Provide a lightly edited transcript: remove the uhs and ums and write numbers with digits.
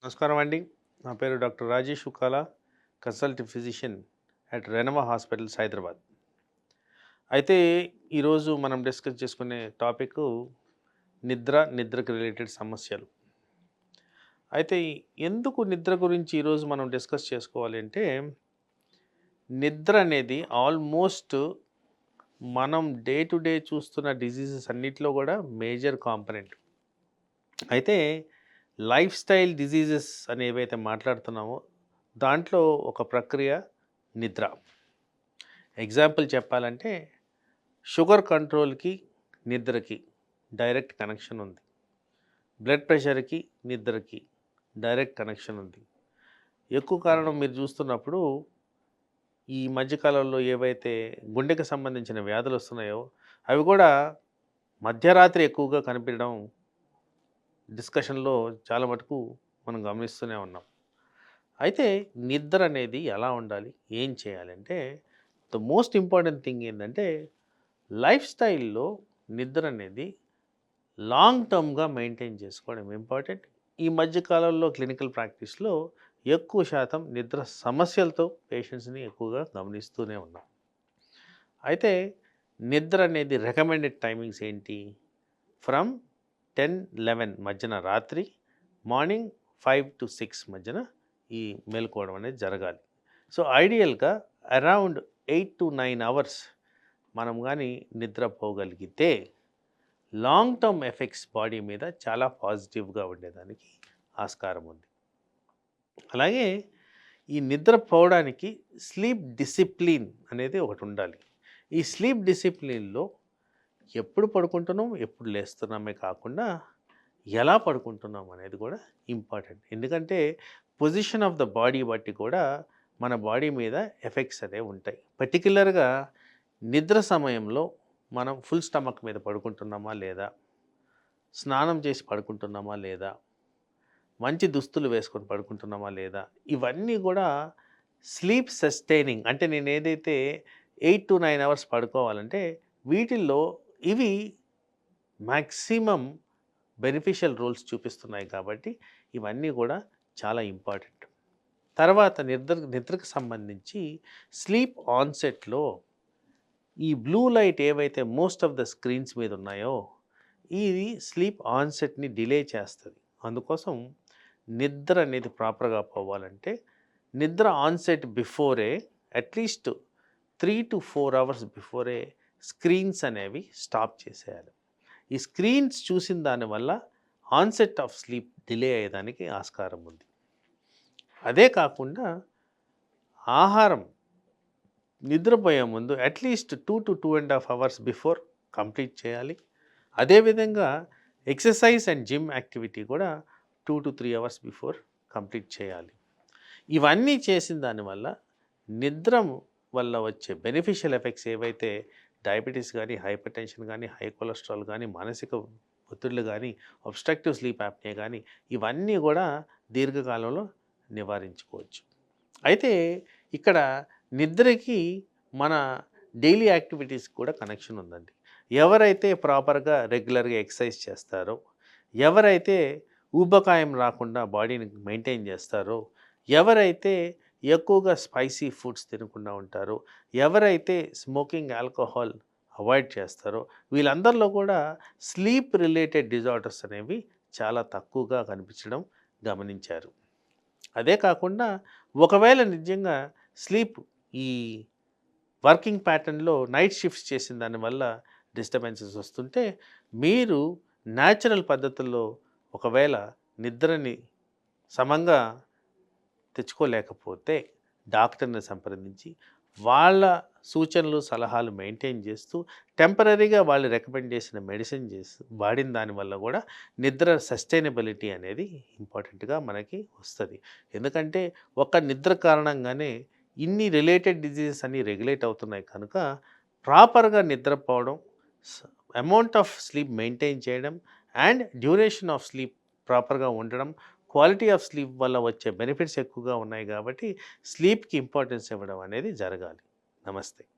నమస్కారం అండి. నా పేరు doctor Rajesh Ukkala, consultant physician at Renova hospitals Hyderabad. అయితే ఈరోజు మనం డిస్కస్ చేసుకునే టాపిక్ నిద్రకు రిలేటెడ్ సమస్యలు. అయితే ఎందుకు నిద్ర గురించి ఈరోజు మనం డిస్కస్ చేసుకోవాలి అంటే, నిద్ర అనేది ఆల్మోస్ట్ మనం డే టు డే చూస్తున్న డిసీజెస్ అన్నిట్లో కూడా మేజర్ కాంపనెంట్. అయితే లైఫ్ స్టైల్ డిసీజెస్ అని ఏవైతే మాట్లాడుతున్నామో దాంట్లో ఒక ప్రక్రియ నిద్ర. ఎగ్జాంపుల్ చెప్పాలంటే షుగర్ కంట్రోల్కి నిద్రకి డైరెక్ట్ కనెక్షన్ ఉంది. బ్లడ్ ప్రెషర్కి నిద్రకి డైరెక్ట్ కనెక్షన్ ఉంది. ఎక్కువ కారణం మీరు చూస్తున్నప్పుడు ఈ మధ్యకాలంలో ఏవైతే గుండెకి సంబంధించిన వ్యాధులు వస్తున్నాయో అవి కూడా మధ్యరాత్రి ఎక్కువగా కనిపించడం డిస్కషన్లో చాలా మటుకు మనం గమనిస్తూనే ఉన్నాం. అయితే నిద్ర అనేది ఎలా ఉండాలి, ఏం చేయాలంటే ద మోస్ట్ ఇంపార్టెంట్ థింగ్ ఏంటంటే లైఫ్ స్టైల్లో నిద్ర అనేది లాంగ్ టర్మ్గా మెయింటైన్ చేసుకోవడం ఇంపార్టెంట్. ఈ మధ్యకాలంలో క్లినికల్ ప్రాక్టీస్లో ఎక్కువ శాతం నిద్ర సమస్యలతో పేషెంట్స్ని ఎక్కువగా గమనిస్తూనే ఉన్నాం. అయితే నిద్ర అనేది రికమెండెడ్ టైమింగ్స్ ఏంటి? ఫ్రమ్ 10-11 మధ్యన రాత్రి, మార్నింగ్ 5-6 మధ్యన ఈ మేలుకోవడం అనేది జరగాలి. సో ఐడియల్గా అరౌండ్ 8-9 అవర్స్ మనం కానీ నిద్రపోగలిగితే లాంగ్ టర్మ్ ఎఫెక్ట్స్ బాడీ మీద చాలా పాజిటివ్గా ఉండేదానికి ఆస్కారం ఉంది. అలాగే ఈ నిద్రపోవడానికి స్లీప్ డిసిప్లిన్ అనేది ఒకటి ఉండాలి. ఈ స్లీప్ డిసిప్లిన్లో ఎప్పుడు పడుకుంటున్నాం, ఎప్పుడు లేస్తున్నామే కాకుండా ఎలా పడుకుంటున్నాం అనేది కూడా ఇంపార్టెంట్. ఎందుకంటే పొజిషన్ ఆఫ్ ద బాడీ బట్టి కూడా మన బాడీ మీద ఎఫెక్ట్స్ అనేవి ఉంటాయి. పర్టిక్యులర్గా నిద్ర సమయంలో మనం ఫుల్ స్టమక్ మీద పడుకుంటున్నామా లేదా, స్నానం చేసి పడుకుంటున్నామా లేదా, మంచి దుస్తులు వేసుకొని పడుకుంటున్నామా లేదా, ఇవన్నీ కూడా స్లీప్ సస్టైనింగ్ అంటే నేను ఏదైతే 8-9 అవర్స్ పడుకోవాలంటే వీటిల్లో ఇవి మ్యాక్సిమం బెనిఫిషియల్ రోల్స్ చూపిస్తున్నాయి కాబట్టి ఇవన్నీ కూడా చాలా ఇంపార్టెంట్. తర్వాత నిద్రకు సంబంధించి స్లీప్ ఆన్సెట్లో ఈ బ్లూ లైట్ ఏవైతే మోస్ట్ ఆఫ్ ద స్క్రీన్స్ మీద ఉన్నాయో ఇది స్లీప్ ఆన్సెట్ని డిలే చేస్తుంది. అందుకోసం నిద్ర అనేది ప్రాపర్గా పోవాలంటే నిద్ర onset before at least 3-4 hours before screens అనేవి స్టాప్ చేసేయాలి. ఈ స్క్రీన్స్ చూసిన దానివల్ల ఆన్సెట్ ఆఫ్ స్లీప్ డిలే అయ్యేదానికి ఆస్కారం ఉంది. అదే కాకుండా ఆహారం నిద్రపోయే ముందు అట్లీస్ట్ 2-2.5 అవర్స్ బిఫోర్ కంప్లీట్ చేయాలి. అదేవిధంగా ఎక్సర్సైజ్ అండ్ జిమ్ యాక్టివిటీ కూడా 2-3 అవర్స్ బిఫోర్ కంప్లీట్ చేయాలి. ఇవన్నీ చేసిన దానివల్ల నిద్ర వల్ల వచ్చే బెనిఫిషియల్ ఎఫెక్ట్స్ ఏవైతే డయాబెటీస్ కానీ, హైపర్ టెన్షన్ కానీ, హై కొలెస్ట్రాల్ కానీ, మానసిక ఒత్తిళ్ళు కానీ, అబ్స్ట్రక్టివ్ స్లీప్ యాప్నియా కానీ ఇవన్నీ కూడా దీర్ఘకాలంలో నివారించుకోవచ్చు. అయితే ఇక్కడ నిద్రకి మన డైలీ యాక్టివిటీస్కి కూడా కనెక్షన్ ఉందండి. ఎవరైతే ప్రాపర్గా రెగ్యులర్గా ఎక్సర్సైజ్ చేస్తారో, ఎవరైతే ఊబకాయం రాకుండా బాడీని మెయింటైన్ చేస్తారో, ఎవరైతే ఎక్కువగా స్పైసీ ఫుడ్స్ తినకుండా ఉంటారో, ఎవరైతే స్మోకింగ్, ఆల్కహాల్ అవాయిడ్ చేస్తారో వీళ్ళందరిలో కూడా స్లీప్ రిలేటెడ్ డిజార్డర్స్ అనేవి చాలా తక్కువగా కనిపించడం గమనించారు. అదే కాకుండా ఒకవేళ నిజంగా స్లీప్ ఈ వర్కింగ్ ప్యాటర్న్లో నైట్ షిఫ్ట్స్ చేసిన దానివల్ల డిస్టర్బెన్సెస్ వస్తుంటే మీరు న్యాచురల్ పద్ధతుల్లో ఒకవేళ నిద్రని సమంగా తెచ్చుకోలేకపోతే డాక్టర్ని సంప్రదించి వాళ్ళ సూచనలు సలహాలు మెయింటైన్ చేస్తూ టెంపరీగా వాళ్ళు రికమెండ్ చేసిన మెడిసిన్ చేసి వాడిన దానివల్ల కూడా నిద్ర సస్టైనబిలిటీ అనేది ఇంపార్టెంట్గా మనకి వస్తుంది. ఎందుకంటే ఒక నిద్ర కారణంగానే ఇన్ని రిలేటెడ్ డిజీజెస్ అన్నీ రెగ్యులేట్ అవుతున్నాయి కనుక ప్రాపర్గా నిద్రపోవడం, అమౌంట్ ఆఫ్ స్లీప్ మెయింటైన్ చేయడం అండ్ డ్యూరేషన్ ఆఫ్ స్లీప్ ప్రాపర్గా ఉండడం, క్వాలిటీ ఆఫ్ స్లీప్ వల్ల వచ్చే బెనిఫిట్స్ ఎక్కువగా ఉన్నాయి కాబట్టి స్లీప్కి ఇంపార్టెన్స్ ఇవ్వడం అనేది జరగాలి. నమస్తే.